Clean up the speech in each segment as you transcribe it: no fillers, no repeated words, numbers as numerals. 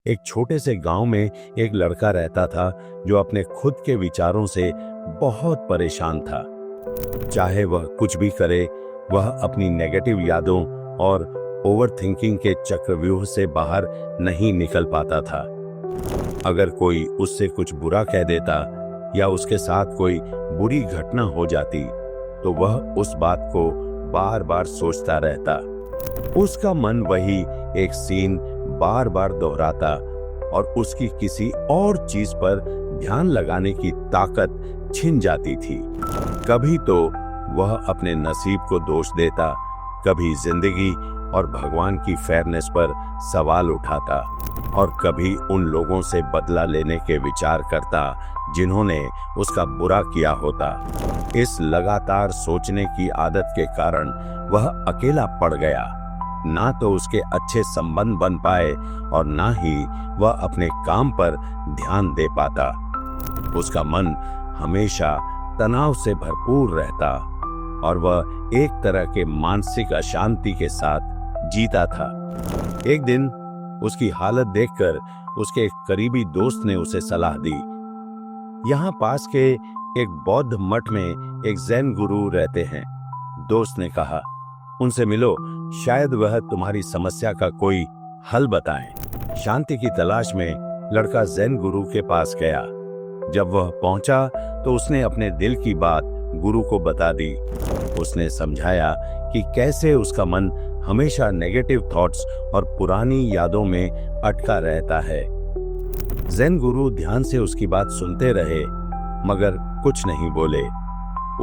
एक छोटे से गांव में एक लड़का रहता था जो अपने खुद के विचारों से बहुत परेशान था। चाहे वह कुछ भी करे, वह अपनी नेगेटिव यादों और ओवरथिंकिंग के चक्रव्यूह से बाहर नहीं निकल पाता था। अगर कोई उससे कुछ बुरा कह देता या उसके साथ कोई बुरी घटना हो जाती तो वह उस बात को बार बार सोचता रहता। उसका मन वही एक सीन बार बार दोहराता और उसकी किसी और चीज पर ध्यान लगाने की ताकत छिन जाती थी। कभी तो वह अपने नसीब को दोष देता, कभी जिंदगी और भगवान की फेयरनेस पर सवाल उठाता और कभी उन लोगों से बदला लेने के विचार करता जिन्होंने उसका बुरा किया होता। इस लगातार सोचने की आदत के कारण वह अकेला पड़ गया। ना तो उसके अच्छे संबंध बन पाए और ना ही वह अपने काम पर ध्यान दे पाता। उसका मन हमेशा तनाव से भरपूर रहता और वह एक तरह के मानसिक अशांति के साथ जीता था। एक दिन उसकी हालत देखकर उसके एक करीबी दोस्त ने उसे सलाह दी। यहाँ पास के एक बौद्ध मठ में एक जैन गुरु रहते हैं। दोस्त ने कहा, उनसे मिलो, शायद वह तुम्हारी समस्या का कोई हल बताएं। शांति की तलाश में लड़का जैन गुरु के पास गया। जब वह पहुंचा तो उसने अपने दिल की बात गुरु को बता दी। उसने समझाया कि कैसे उसका मन हमेशा नेगेटिव थॉट्स और पुरानी यादों में अटका रहता है। जैन गुरु ध्यान से उसकी बात सुनते रहे मगर कुछ नहीं बोले।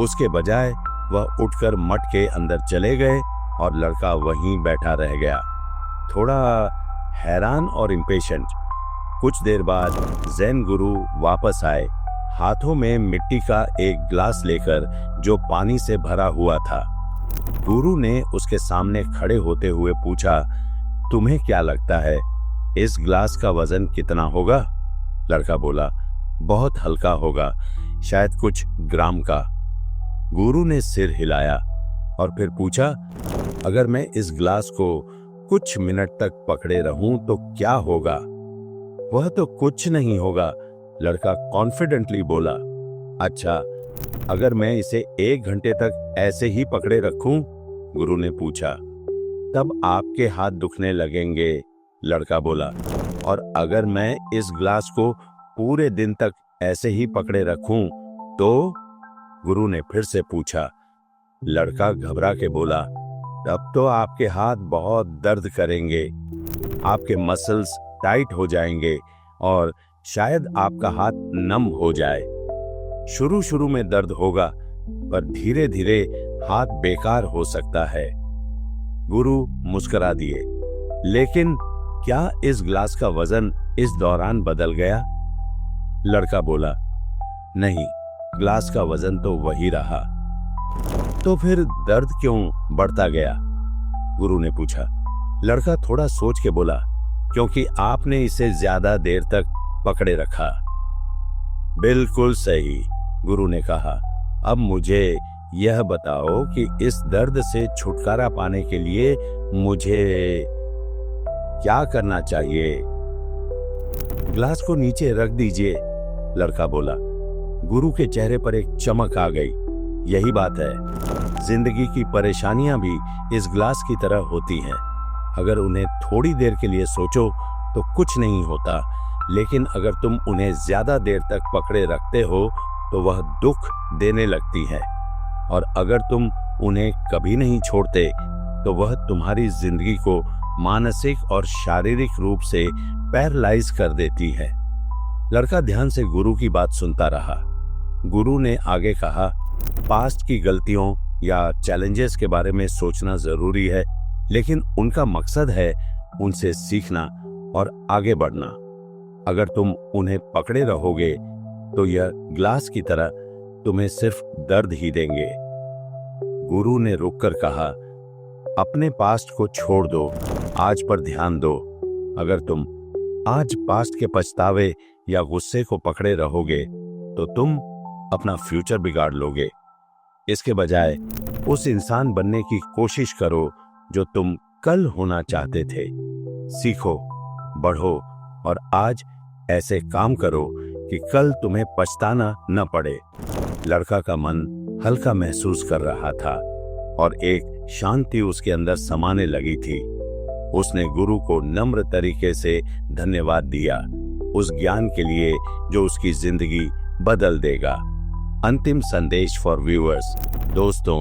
उसके बजाय वह उठकर मठ के अंदर चले गए और लड़का वहीं बैठा रह गया, थोड़ा हैरान और इम्पेशेंट। कुछ देर बाद जैन गुरु वापस आए, हाथों में मिट्टी का एक ग्लास लेकर जो पानी से भरा हुआ था। गुरु ने उसके सामने खड़े होते हुए पूछा, तुम्हें क्या लगता है इस ग्लास का वजन कितना होगा? लड़का बोला, बहुत हल्का होगा, शायद कुछ ग्राम का। गुरु ने सिर हिलाया और फिर पूछा, अगर मैं इस ग्लास को कुछ मिनट तक पकड़े रहूं तो क्या होगा? वह तो कुछ नहीं होगा, लड़का कॉन्फिडेंटली बोला। अच्छा, अगर मैं इसे 1 घंटे तक ऐसे ही पकड़े रखूं? गुरु ने पूछा। तब आपके हाथ दुखने लगेंगे, लड़का बोला। और अगर मैं इस ग्लास को पूरे दिन तक ऐसे ही पकड़े रखूं तो? गुरु ने फिर से पूछा। लड़का घबरा के बोला, तब तो आपके हाथ बहुत दर्द करेंगे, आपके मसल्स टाइट हो जाएंगे और शायद आपका हाथ नम हो जाए। शुरू शुरू में दर्द होगा पर धीरे धीरे हाथ बेकार हो सकता है। गुरु मुस्कुरा दिए। लेकिन क्या इस ग्लास का वजन इस दौरान बदल गया? लड़का बोला, नहीं, ग्लास का वजन तो वही रहा। तो फिर दर्द क्यों बढ़ता गया? गुरु ने पूछा। लड़का थोड़ा सोच के बोला, क्योंकि आपने इसे ज्यादा देर तक पकड़े रखा। बिल्कुल सही, गुरु ने कहा। अब मुझे यह बताओ कि इस दर्द से छुटकारा पाने के लिए मुझे क्या करना चाहिए? ग्लास को नीचे रख दीजिए, लड़का बोला। गुरु के चेहरे पर एक चमक आ गई। यही बात है, जिंदगी की परेशानियां भी इस ग्लास की तरह होती हैं। अगर उन्हें थोड़ी देर के लिए सोचो तो कुछ नहीं होता, लेकिन अगर तुम उन्हें ज्यादा देर तक पकड़े रखते हो तो वह दुख देने लगती है। और अगर तुम उन्हें कभी नहीं छोड़ते तो वह तुम्हारी जिंदगी को मानसिक और शारीरिक रूप से पैरालाइज कर देती है। लड़का ध्यान से गुरु की बात सुनता रहा। गुरु ने आगे कहा, पास्ट की गलतियों या चैलेंजेस के बारे में सोचना जरूरी है, लेकिन उनका मकसद है उनसे सीखना और आगे बढ़ना। अगर तुम उन्हें पकड़े रहोगे तो यह ग्लास की तरह तुम्हें सिर्फ दर्द ही देंगे। गुरु ने रुककर कहा, अपने पास्ट को छोड़ दो, आज पर ध्यान दो। अगर तुम आज पास्ट के पछतावे या गुस्से को पकड़े रहोगे तो तुम अपना फ्यूचर बिगाड़ लोगे। इसके बजाय उस इंसान बनने की कोशिश करो जो तुम कल होना चाहते थे। सीखो, बढ़ो और आज ऐसे काम करो कि कल तुम्हें पछताना न पड़े। लड़का का मन हल्का महसूस कर रहा था और एक शांति उसके अंदर समाने लगी थी। उसने गुरु को नम्र तरीके से धन्यवाद दिया, उस ज्ञान के लिए जो उसकी जिंदगी बदल देगा। अंतिम संदेश फॉर व्यूअर्स। दोस्तों,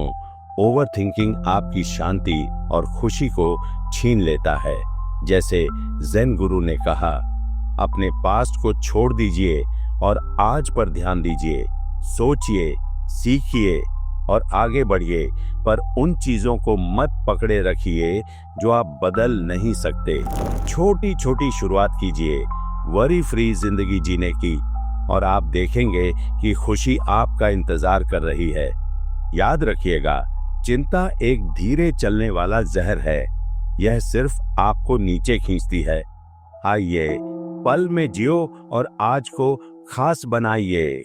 ओवर थिंकिंग आपकी शांति और खुशी को छीन लेता है। जैसे ज़ेन गुरु ने कहा, अपने पास्ट को छोड़ दीजिए और आज पर ध्यान दीजिए। सोचिए, सीखिए और आगे बढ़िए, पर उन चीजों को मत पकड़े रखिए जो आप बदल नहीं सकते। छोटी छोटी शुरुआत कीजिए वरी फ्री जिंदगी जीने की, और आप देखेंगे कि खुशी आपका इंतजार कर रही है। याद रखिएगा, चिंता एक धीरे चलने वाला जहर है, यह सिर्फ आपको नीचे खींचती है। आइए, पल में जियो और आज को खास बनाइए।